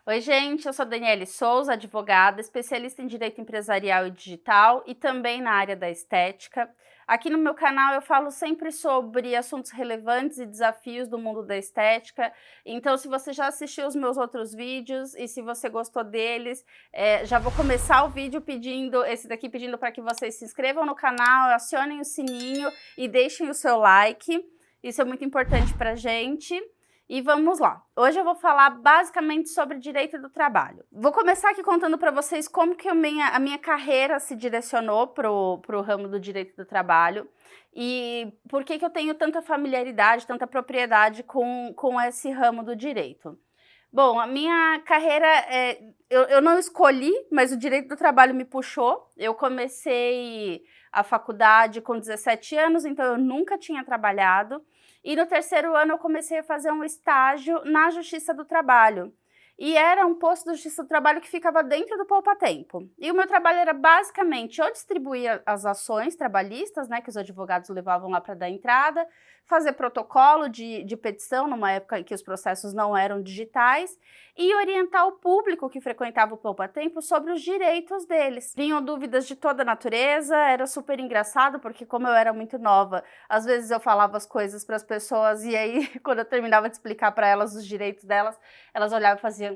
Oi, gente, eu sou Daniele Souza, advogada, especialista em direito empresarial e digital e também na área da estética. Aqui no meu canal eu falo sempre sobre assuntos relevantes e desafios do mundo da estética. Então, se você já assistiu os meus outros vídeos e se você gostou deles, já vou começar o vídeo pedindo para que vocês se inscrevam no canal, acionem o sininho e deixem o seu like. Isso é muito importante para a gente. E vamos lá. Hoje eu vou falar basicamente sobre direito do trabalho. Vou começar aqui contando para vocês como que a minha carreira se direcionou pro ramo do direito do trabalho e por que eu tenho tanta familiaridade, tanta propriedade com esse ramo do direito. Bom, a minha carreira, eu não escolhi, mas o direito do trabalho me puxou. Eu comecei a faculdade com 17 anos, então eu nunca tinha trabalhado. E no terceiro ano eu comecei a fazer um estágio na Justiça do Trabalho. E era um posto da Justiça do Trabalho que ficava dentro do poupa-tempo. E o meu trabalho era basicamente eu distribuir as ações trabalhistas, né, que os advogados levavam lá para dar entrada, fazer protocolo de petição, numa época em que os processos não eram digitais, e orientar o público que frequentava o poupa-tempo sobre os direitos deles. Vinham dúvidas de toda natureza, era super engraçado, porque como eu era muito nova, às vezes eu falava as coisas para as pessoas, e aí, quando eu terminava de explicar para elas os direitos delas, elas olhavam e faziam: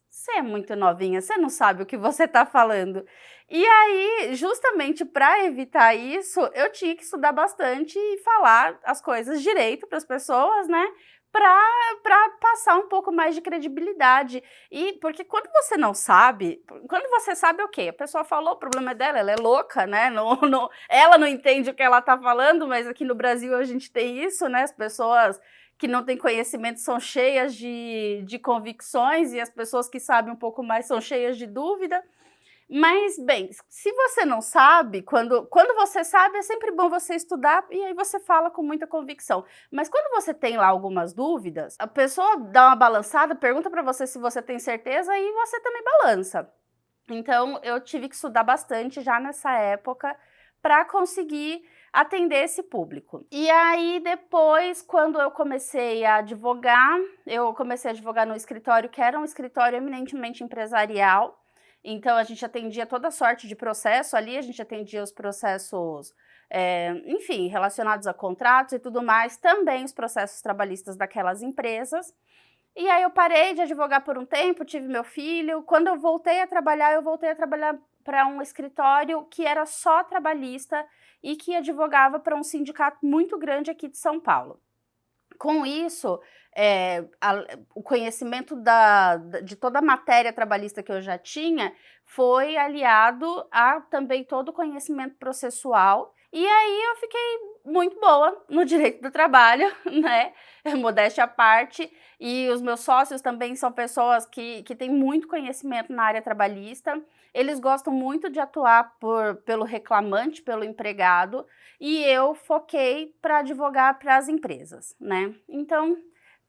você é muito novinha, você não sabe o que você está falando. E aí, justamente para evitar isso, eu tinha que estudar bastante e falar as coisas direito para as pessoas, né? Para passar um pouco mais de credibilidade. E porque quando você não sabe, quando você sabe, ok, a pessoa falou, o problema é dela, ela é louca, né? Ela não entende o que ela está falando, mas aqui no Brasil a gente tem isso, né? As pessoas que não têm conhecimento são cheias de convicções e as pessoas que sabem um pouco mais são cheias de dúvida. Mas, bem, se você não sabe, quando você sabe, é sempre bom você estudar e aí você fala com muita convicção. Mas quando você tem lá algumas dúvidas, a pessoa dá uma balançada, pergunta para você se você tem certeza e você também balança. Então, eu tive que estudar bastante já nessa época para conseguir atender esse público. E aí, depois, quando eu comecei a advogar no escritório, que era um escritório eminentemente empresarial. Então, a gente atendia toda sorte de processo ali, a gente atendia os processos, enfim, relacionados a contratos e tudo mais, também os processos trabalhistas daquelas empresas. E aí eu parei de advogar por um tempo, tive meu filho. Quando eu voltei a trabalhar para um escritório que era só trabalhista e que advogava para um sindicato muito grande aqui de São Paulo. Com isso, o conhecimento de toda a matéria trabalhista que eu já tinha foi aliado a também todo o conhecimento processual. E aí eu fiquei muito boa no direito do trabalho, né? Modéstia à parte. E os meus sócios também são pessoas que têm muito conhecimento na área trabalhista. Eles gostam muito de atuar pelo reclamante, pelo empregado, e eu foquei para advogar para as empresas, né? Então,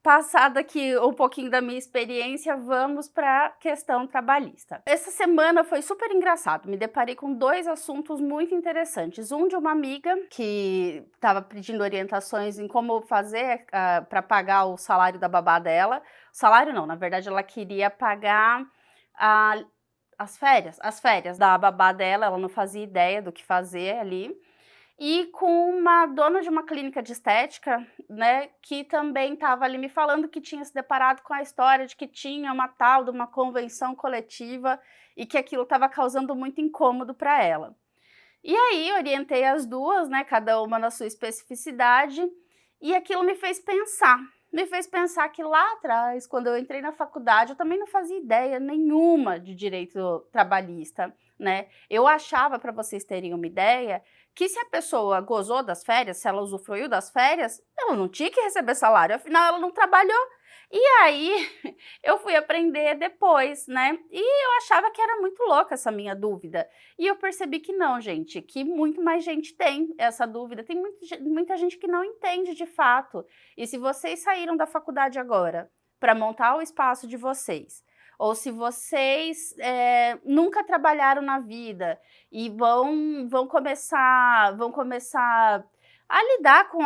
passado aqui um pouquinho da minha experiência, vamos para a questão trabalhista. Essa semana foi super engraçado, me deparei com dois assuntos muito interessantes. Um de uma amiga que estava pedindo orientações em como fazer para pagar o salário da babá dela. Salário não, na verdade ela queria pagar as férias da babá dela, ela não fazia ideia do que fazer ali. E com uma dona de uma clínica de estética, né, que também estava ali me falando que tinha se deparado com a história de que tinha uma tal de uma convenção coletiva e que aquilo estava causando muito incômodo para ela. E aí orientei as duas, né, cada uma na sua especificidade, e aquilo me fez pensar. Me fez pensar que lá atrás, quando eu entrei na faculdade, eu também não fazia ideia nenhuma de direito trabalhista, né? Eu achava, para vocês terem uma ideia, que se a pessoa gozou das férias, se ela usufruiu das férias, ela não tinha que receber salário, afinal ela não trabalhou. E aí eu fui aprender depois, né? E eu achava que era muito louca essa minha dúvida. E eu percebi que não, gente, que muito mais gente tem essa dúvida. Tem muita gente que não entende de fato. E se vocês saíram da faculdade agora para montar o espaço de vocês, ou se vocês nunca trabalharam na vida e vão começar A lidar com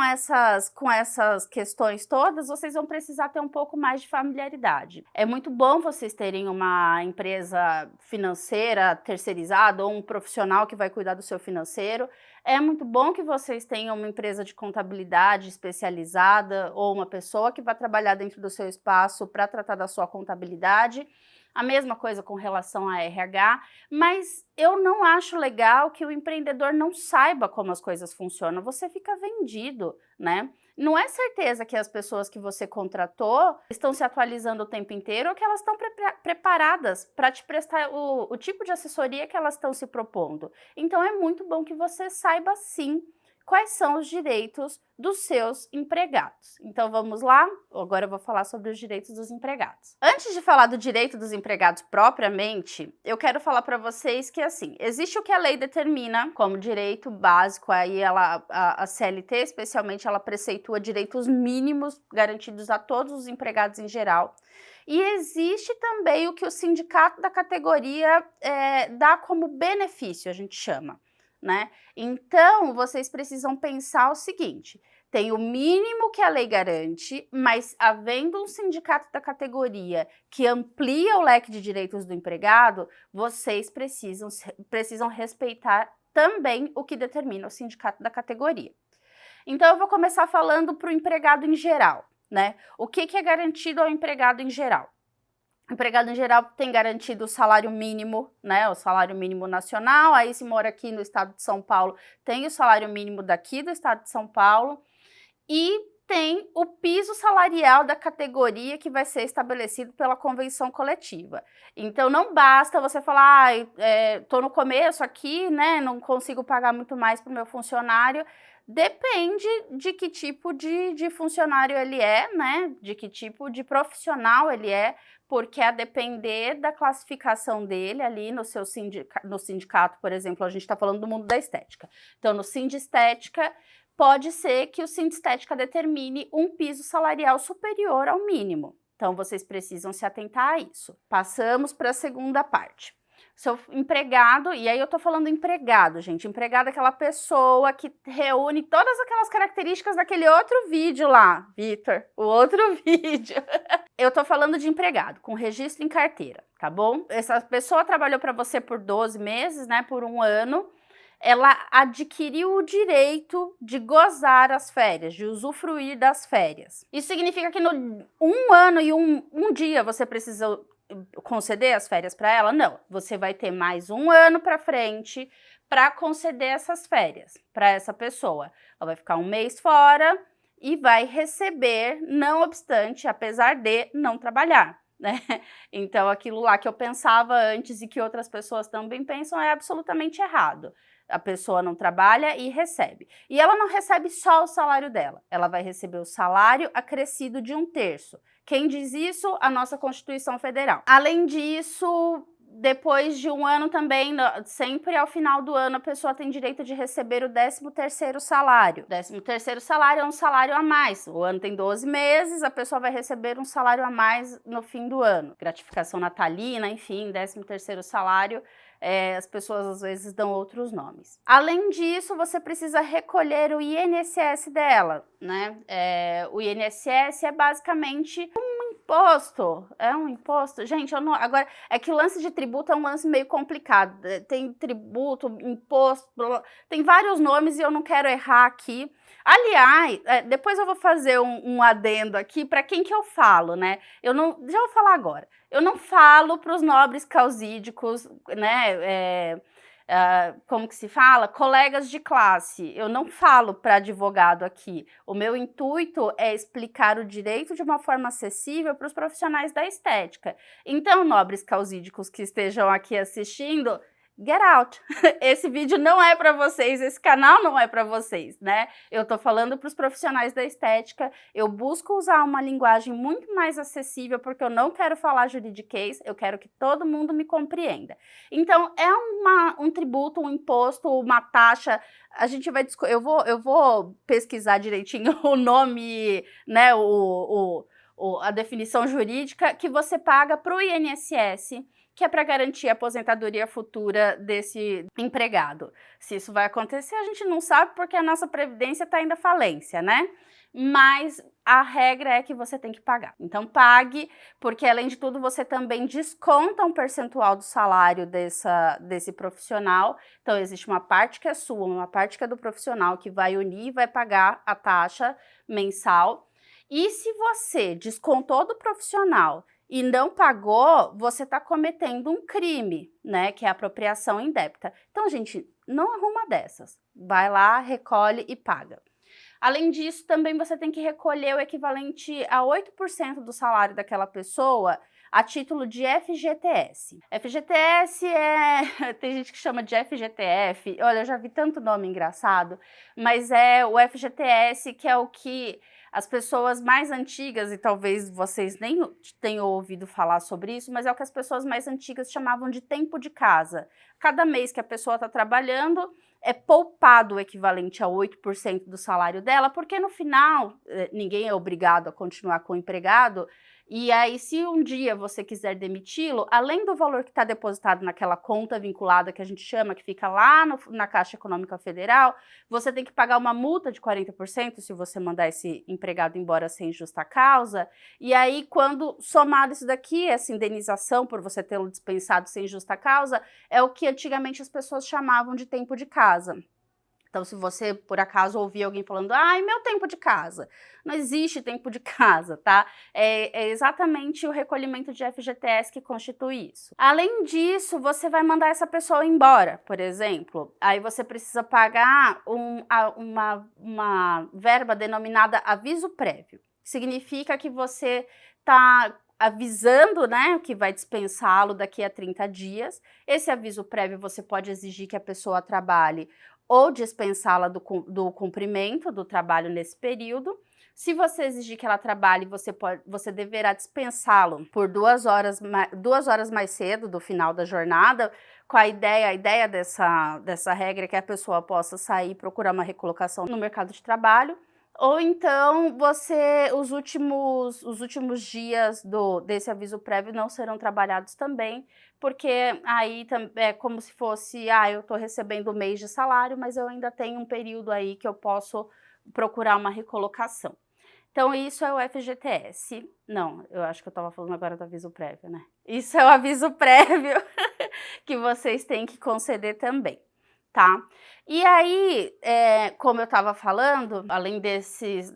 essas questões todas, vocês vão precisar ter um pouco mais de familiaridade. É muito bom vocês terem uma empresa financeira terceirizada ou um profissional que vai cuidar do seu financeiro. É muito bom que vocês tenham uma empresa de contabilidade especializada ou uma pessoa que vai trabalhar dentro do seu espaço para tratar da sua contabilidade. A mesma coisa com relação a RH, mas eu não acho legal que o empreendedor não saiba como as coisas funcionam. Você fica vendido, né? Não é certeza que as pessoas que você contratou estão se atualizando o tempo inteiro ou que elas estão preparadas para te prestar o tipo de assessoria que elas estão se propondo. Então é muito bom que você saiba sim quais são os direitos dos seus empregados. Então vamos lá? Agora eu vou falar sobre os direitos dos empregados. Antes de falar do direito dos empregados propriamente, eu quero falar para vocês que assim, existe o que a lei determina como direito básico, aí a CLT especialmente, ela preceitua direitos mínimos garantidos a todos os empregados em geral. E existe também o que o sindicato da categoria dá como benefício, a gente chama. Né? Então, vocês precisam pensar o seguinte, tem o mínimo que a lei garante, mas havendo um sindicato da categoria que amplia o leque de direitos do empregado, vocês precisam respeitar também o que determina o sindicato da categoria. Então, eu vou começar falando para o empregado em geral, né? O que é garantido ao empregado em geral? O empregado em geral tem garantido o salário mínimo, né, o salário mínimo nacional, aí se mora aqui no estado de São Paulo, tem o salário mínimo daqui do estado de São Paulo, e tem o piso salarial da categoria que vai ser estabelecido pela convenção coletiva. Então não basta você falar, tô no começo aqui, né, não consigo pagar muito mais para o meu funcionário. Depende de que tipo de funcionário ele é, né, de que tipo de profissional ele é, porque a depender da classificação dele ali no seu sindicato, por exemplo, a gente está falando do mundo da estética. Então, no Sindestética, pode ser que o Sindestética determine um piso salarial superior ao mínimo. Então, vocês precisam se atentar a isso. Passamos para a segunda parte. Seu empregado, e aí eu tô falando empregado, gente. Empregado é aquela pessoa que reúne todas aquelas características daquele outro vídeo lá, Vitor, o outro vídeo. Eu tô falando de empregado, com registro em carteira, tá bom? Essa pessoa trabalhou para você por 12 meses, né, por 1 ano. Ela adquiriu o direito de gozar as férias, de usufruir das férias. Isso significa que no 1 ano e um dia você precisa conceder as férias para ela? Não, você vai ter mais 1 ano para frente para conceder essas férias para essa pessoa. Ela vai ficar 1 mês fora e vai receber, não obstante, apesar de não trabalhar, né? Então, aquilo lá que eu pensava antes e que outras pessoas também pensam é absolutamente errado. A pessoa não trabalha e recebe. E ela não recebe só o salário dela, ela vai receber o salário acrescido de 1/3. Quem diz isso? A nossa Constituição Federal. Além disso, depois de 1 ano também, sempre ao final do ano, a pessoa tem direito de receber o 13º salário. O 13º salário é um salário a mais. O ano tem 12 meses, a pessoa vai receber um salário a mais no fim do ano. Gratificação natalina, enfim, 13º salário. As pessoas às vezes dão outros nomes. Além disso, você precisa recolher o INSS dela, né? O INSS é basicamente um imposto. É um imposto? Gente, eu não... Agora, é que o lance de tributo é um lance meio complicado. Tem tributo, imposto, tem vários nomes e eu não quero errar aqui. Aliás, depois eu vou fazer um adendo aqui para quem que eu falo, né? Já vou falar agora. Eu não falo para os nobres causídicos, né? Como que se fala? Colegas de classe. Eu não falo para advogado aqui. O meu intuito é explicar o direito de uma forma acessível para os profissionais da estética. Então, nobres causídicos que estejam aqui assistindo, get out! Esse vídeo não é para vocês, esse canal não é para vocês, né? Eu tô falando para os profissionais da estética, eu busco usar uma linguagem muito mais acessível porque eu não quero falar juridiquês, eu quero que todo mundo me compreenda. Então, é um tributo, um imposto, uma taxa, a gente vai eu vou pesquisar direitinho o nome, né, a definição jurídica, que você paga para o INSS, que é para garantir a aposentadoria futura desse empregado. Se isso vai acontecer, a gente não sabe porque a nossa previdência está indo à falência, né? Mas a regra é que você tem que pagar. Então pague, porque além de tudo você também desconta um percentual do salário desse profissional. Então existe uma parte que é sua, uma parte que é do profissional, que vai unir e vai pagar a taxa mensal. E se você descontou do profissional e não pagou, você está cometendo um crime, né, que é a apropriação indébita. Então, gente, não arruma dessas. Vai lá, recolhe e paga. Além disso, também você tem que recolher o equivalente a 8% do salário daquela pessoa a título de FGTS. FGTS tem gente que chama de FGTF, olha, eu já vi tanto nome engraçado, mas é o FGTS que é o que as pessoas mais antigas, e talvez vocês nem tenham ouvido falar sobre isso, mas é o que as pessoas mais antigas chamavam de tempo de casa. Cada mês que a pessoa está trabalhando, é poupado o equivalente a 8% do salário dela, porque no final, ninguém é obrigado a continuar com o empregado, e aí se um dia você quiser demiti-lo, além do valor que está depositado naquela conta vinculada que a gente chama, que fica lá na Caixa Econômica Federal, você tem que pagar uma multa de 40% se você mandar esse empregado embora sem justa causa, e aí quando somado isso daqui, essa indenização por você tê-lo dispensado sem justa causa, é o que antigamente as pessoas chamavam de tempo de casa. Então, se você, por acaso, ouvir alguém falando, ai, meu tempo de casa, não existe tempo de casa, tá? É exatamente o recolhimento de FGTS que constitui isso. Além disso, você vai mandar essa pessoa embora, por exemplo, aí você precisa pagar uma verba denominada aviso prévio. Significa que você está avisando, né, que vai dispensá-lo daqui a 30 dias. Esse aviso prévio você pode exigir que a pessoa trabalhe ou dispensá-la do cumprimento do trabalho nesse período. Se você exigir que ela trabalhe, você deverá dispensá-lo por 2 horas mais cedo do final da jornada, com a ideia dessa regra é que a pessoa possa sair e procurar uma recolocação no mercado de trabalho. Ou então os últimos dias desse aviso prévio não serão trabalhados também, porque aí é como se fosse, eu estou recebendo o mês de salário, mas eu ainda tenho um período aí que eu posso procurar uma recolocação. Então isso é o FGTS. Não, eu acho que eu estava falando agora do aviso prévio, né? Isso é o aviso prévio que vocês têm que conceder também. Tá? E aí, como eu estava falando, além dessas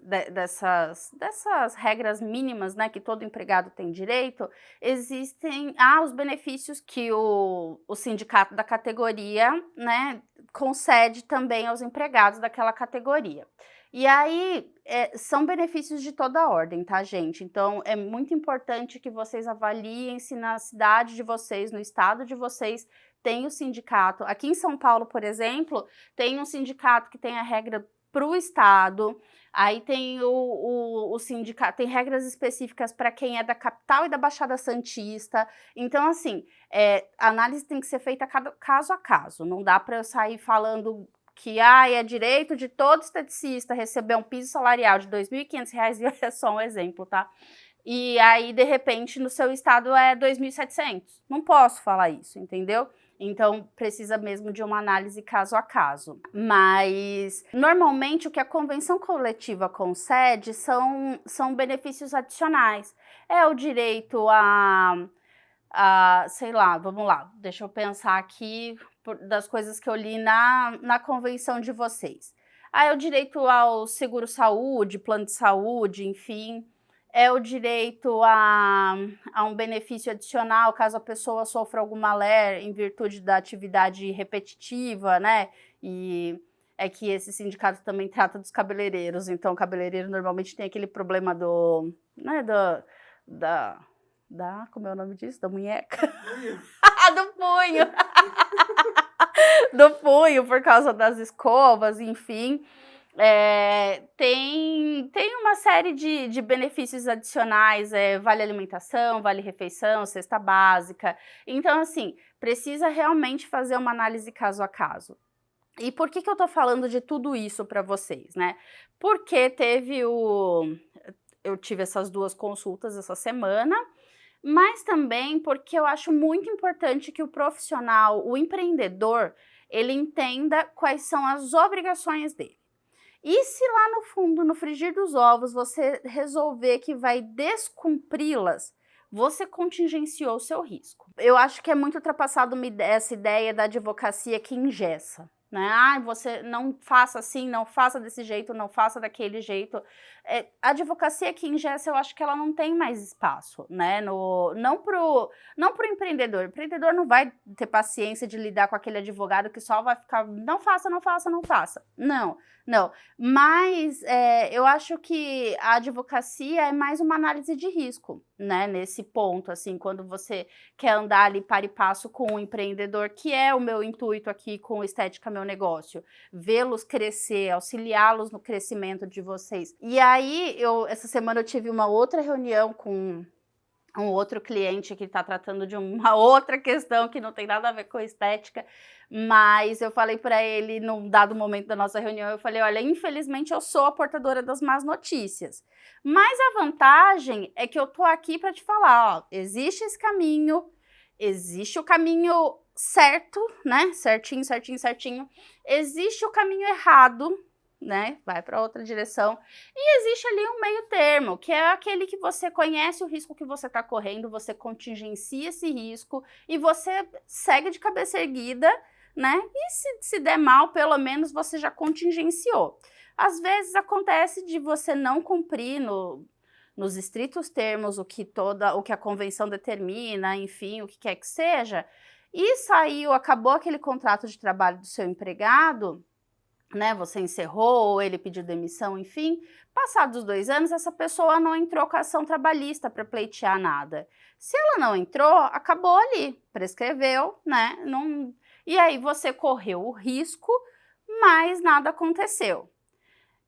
regras mínimas, né, que todo empregado tem direito, existem os benefícios que o sindicato da categoria, né, concede também aos empregados daquela categoria. E aí, são benefícios de toda a ordem, tá, gente? Então, é muito importante que vocês avaliem se na cidade de vocês, no estado de vocês, tem o sindicato. Aqui em São Paulo, por exemplo, tem um sindicato que tem a regra para o estado, aí tem o sindicato, tem regras específicas para quem é da capital e da Baixada Santista. Então, assim, a análise tem que ser feita caso a caso, não dá para eu sair falando que é direito de todo esteticista receber um piso salarial de R$ 2.500, e é só um exemplo, tá? E aí, de repente, no seu estado é 2.700. Não posso falar isso, entendeu? Então, precisa mesmo de uma análise caso a caso. Mas, normalmente, o que a convenção coletiva concede são benefícios adicionais. É o direito sei lá, vamos lá, deixa eu pensar aqui das coisas que eu li na convenção de vocês. É o direito ao seguro-saúde, plano de saúde, enfim. É o direito a um benefício adicional caso a pessoa sofra alguma LER em virtude da atividade repetitiva, né? E é que esse sindicato também trata dos cabeleireiros, então o cabeleireiro normalmente tem aquele problema como é o nome disso? Da munheca? Do punho! Do punho, por causa das escovas, enfim. Tem uma série de benefícios adicionais, vale alimentação, vale refeição, cesta básica. Então, assim, precisa realmente fazer uma análise caso a caso. E por que eu tô falando de tudo isso para vocês, né? Porque eu tive essas 2 consultas essa semana, mas também porque eu acho muito importante que o profissional, o empreendedor, ele entenda quais são as obrigações dele. E se lá no fundo, no frigir dos ovos, você resolver que vai descumpri-las, você contingenciou o seu risco. Eu acho que é muito ultrapassado essa ideia da advocacia que engessa, né? Ah, você não faça assim, não faça desse jeito, não faça daquele jeito. A advocacia que engessa, eu acho que ela não tem mais espaço, né? Não pro empreendedor. O empreendedor não vai ter paciência de lidar com aquele advogado que só vai ficar, não faça, não faça, não faça. Não. Mas eu acho que a advocacia é mais uma análise de risco, né? Nesse ponto, assim, quando você quer andar ali para e passo com o empreendedor, que é o meu intuito aqui com Estética Meu Negócio, vê-los crescer, auxiliá-los no crescimento de vocês. E aí, essa semana eu tive uma outra reunião com um outro cliente que está tratando de uma outra questão que não tem nada a ver com estética, mas eu falei para ele, num dado momento da nossa reunião, eu falei, olha, infelizmente eu sou a portadora das más notícias, mas a vantagem é que eu tô aqui para te falar, ó, existe esse caminho, existe o caminho certo, né, certinho, existe o caminho errado, né, vai para outra direção, e existe ali um meio termo, que é aquele que você conhece o risco que você está correndo, você contingencia esse risco e você segue de cabeça erguida, né, e se der mal, pelo menos você já contingenciou. Às vezes acontece de você não cumprir nos estritos termos o que a convenção determina, enfim, o que quer que seja, e acabou aquele contrato de trabalho do seu empregado, né, você encerrou, ou ele pediu demissão, enfim, passados 2 anos, essa pessoa não entrou com a ação trabalhista para pleitear nada. Se ela não entrou, acabou ali, prescreveu, né, e aí você correu o risco, mas nada aconteceu.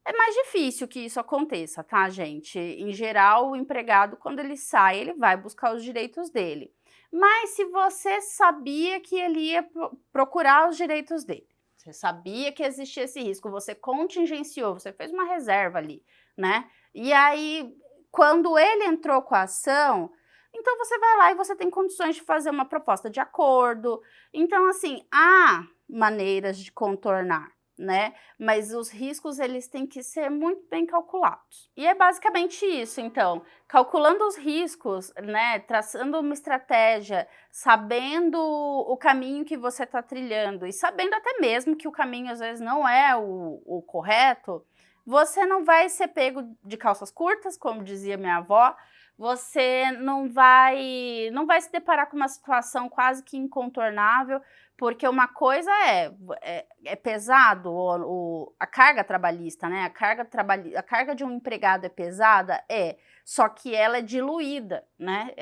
É mais difícil que isso aconteça, tá, gente? Em geral, o empregado, quando ele sai, ele vai buscar os direitos dele. Mas se você sabia que ele ia procurar os direitos dele, você sabia que existia esse risco, você contingenciou, você fez uma reserva ali, né? E aí, quando ele entrou com a ação, então você vai lá e você tem condições de fazer uma proposta de acordo. Então, assim, há maneiras de contornar, né? Mas os riscos, eles têm que ser muito bem calculados. E é basicamente isso, então, calculando os riscos, né, traçando uma estratégia, sabendo o caminho que você está trilhando e sabendo até mesmo que o caminho às vezes não é o correto, você não vai ser pego de calças curtas, como dizia minha avó, você não vai se deparar com uma situação quase que incontornável, porque uma coisa é pesado, a carga trabalhista, né? A carga de um empregado é pesada? Só que ela é diluída, né?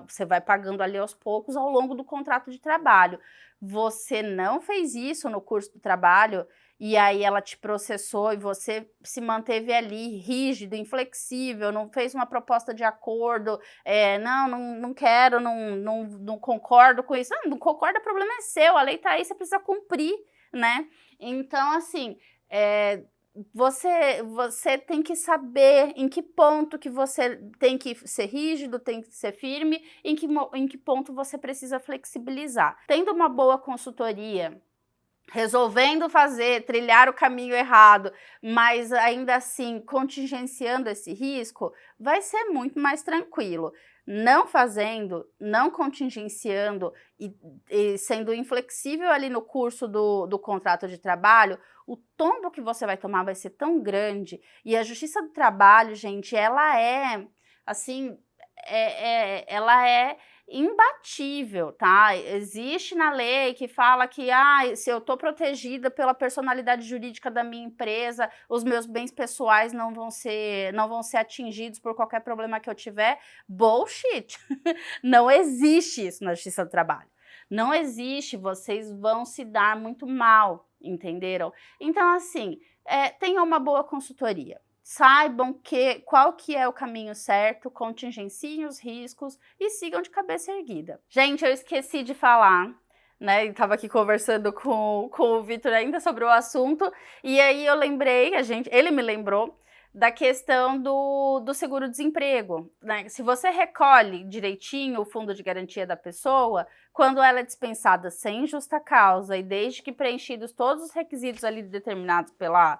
Você vai pagando ali aos poucos ao longo do contrato de trabalho. Você não fez isso no curso do trabalho, e aí ela te processou e você se manteve ali rígido, inflexível, não fez uma proposta de acordo, não quero, não concordo com isso. Não concorda, o problema é seu, a lei tá aí, você precisa cumprir, né? Então, assim, você tem que saber em que ponto que você tem que ser rígido, tem que ser firme, em que ponto você precisa flexibilizar. Tendo uma boa consultoria, resolvendo trilhar o caminho errado, mas ainda assim contingenciando esse risco, vai ser muito mais tranquilo. Não fazendo, não contingenciando e sendo inflexível ali no curso do contrato de trabalho, o tombo que você vai tomar vai ser tão grande. E a Justiça do Trabalho, gente, ela é, assim, ela é imbatível, tá? Existe na lei que fala que se eu estou protegida pela personalidade jurídica da minha empresa, os meus bens pessoais não vão ser atingidos por qualquer problema que eu tiver. Bullshit! Não existe isso na Justiça do Trabalho. Não existe, vocês vão se dar muito mal, entenderam? Então, assim, tenham uma boa consultoria. Saibam qual que é o caminho certo, contingenciem os riscos e sigam de cabeça erguida. Gente, eu esqueci de falar, né? Estava aqui conversando com o Vitor ainda sobre o assunto, e aí eu lembrei, ele me lembrou da questão do seguro-desemprego, né? Se você recolhe direitinho o fundo de garantia da pessoa, quando ela é dispensada sem justa causa e desde que preenchidos todos os requisitos ali determinados pela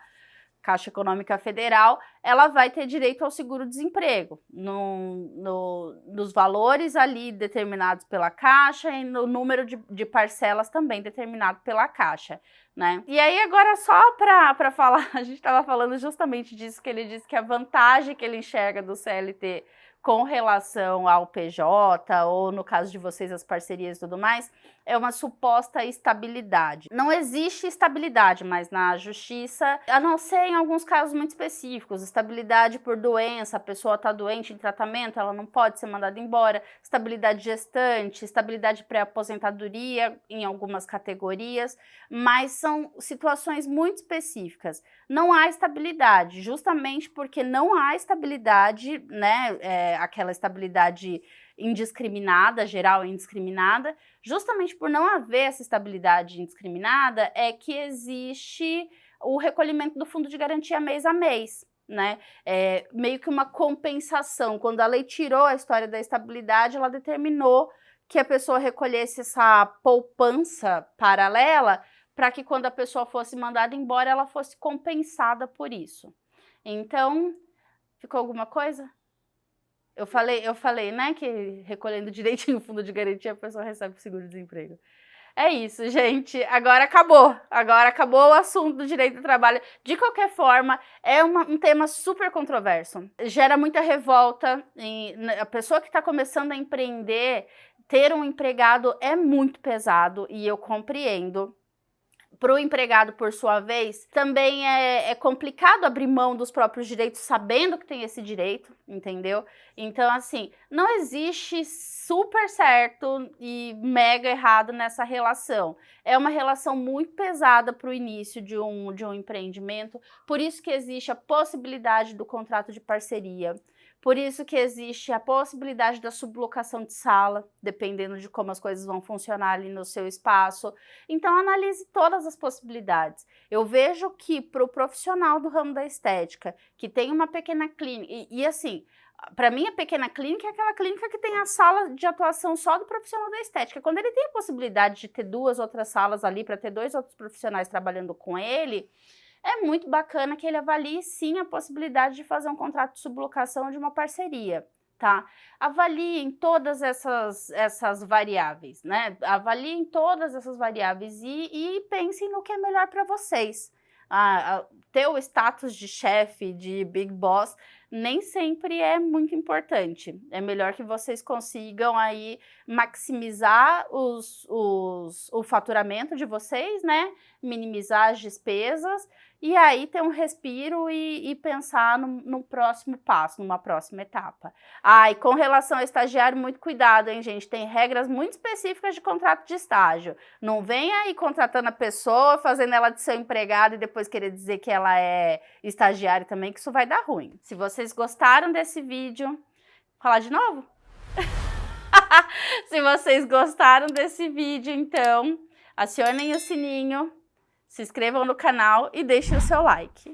Caixa Econômica Federal, ela vai ter direito ao seguro-desemprego, nos valores ali determinados pela Caixa e no número de parcelas também determinado pela Caixa, né? E aí agora só para falar, a gente estava falando justamente disso, que ele disse que a vantagem que ele enxerga do CLT com relação ao PJ, ou no caso de vocês as parcerias e tudo mais, é uma suposta estabilidade. Não existe estabilidade mais na justiça, a não ser em alguns casos muito específicos. Estabilidade por doença, a pessoa está doente em tratamento, ela não pode ser mandada embora. Estabilidade gestante, estabilidade pré-aposentadoria em algumas categorias, mas são situações muito específicas. Não há estabilidade, justamente porque não há estabilidade, né, aquela estabilidade indiscriminada, geral e indiscriminada, justamente por não haver essa estabilidade indiscriminada, é que existe o recolhimento do fundo de garantia mês a mês, né? É meio que uma compensação. Quando a lei tirou a história da estabilidade, ela determinou que a pessoa recolhesse essa poupança paralela para que quando a pessoa fosse mandada embora, ela fosse compensada por isso. Então, ficou alguma coisa? Eu falei, né, que recolhendo direitinho o fundo de garantia, a pessoa recebe o seguro-desemprego. É isso, gente. Agora acabou o assunto do direito do trabalho. De qualquer forma, é um tema super controverso. Gera muita revolta. A pessoa que está começando a empreender, ter um empregado é muito pesado, e eu compreendo. Para o empregado, por sua vez, também é complicado abrir mão dos próprios direitos sabendo que tem esse direito, entendeu? Então, assim, não existe super certo e mega errado nessa relação. É uma relação muito pesada para o início de um empreendimento, por isso que existe a possibilidade do contrato de parceria. Por isso que existe a possibilidade da sublocação de sala, dependendo de como as coisas vão funcionar ali no seu espaço. Então, analise todas as possibilidades. Eu vejo que para o profissional do ramo da estética, que tem uma pequena clínica, e assim, para mim a pequena clínica é aquela clínica que tem a sala de atuação só do profissional da estética. Quando ele tem a possibilidade de ter 2 outras salas ali para ter 2 outros profissionais trabalhando com ele, é muito bacana que ele avalie sim a possibilidade de fazer um contrato de sublocação ou de uma parceria, tá? Avaliem todas essas variáveis, né? Avaliem todas essas variáveis e pensem no que é melhor para vocês. Ter o status de chefe, de big boss, nem sempre é muito importante. É melhor que vocês consigam aí maximizar o faturamento de vocês, né? Minimizar as despesas e aí ter um respiro e pensar no próximo passo, numa próxima etapa. E com relação ao estagiário, muito cuidado, hein, gente? Tem regras muito específicas de contrato de estágio. Não venha aí contratando a pessoa, fazendo ela de seu empregado e depois querer dizer que ela é estagiária também, que isso vai dar ruim. Se vocês gostaram desse vídeo, falar de novo? Se vocês gostaram desse vídeo, então, acionem o sininho, se inscrevam no canal e deixem o seu like.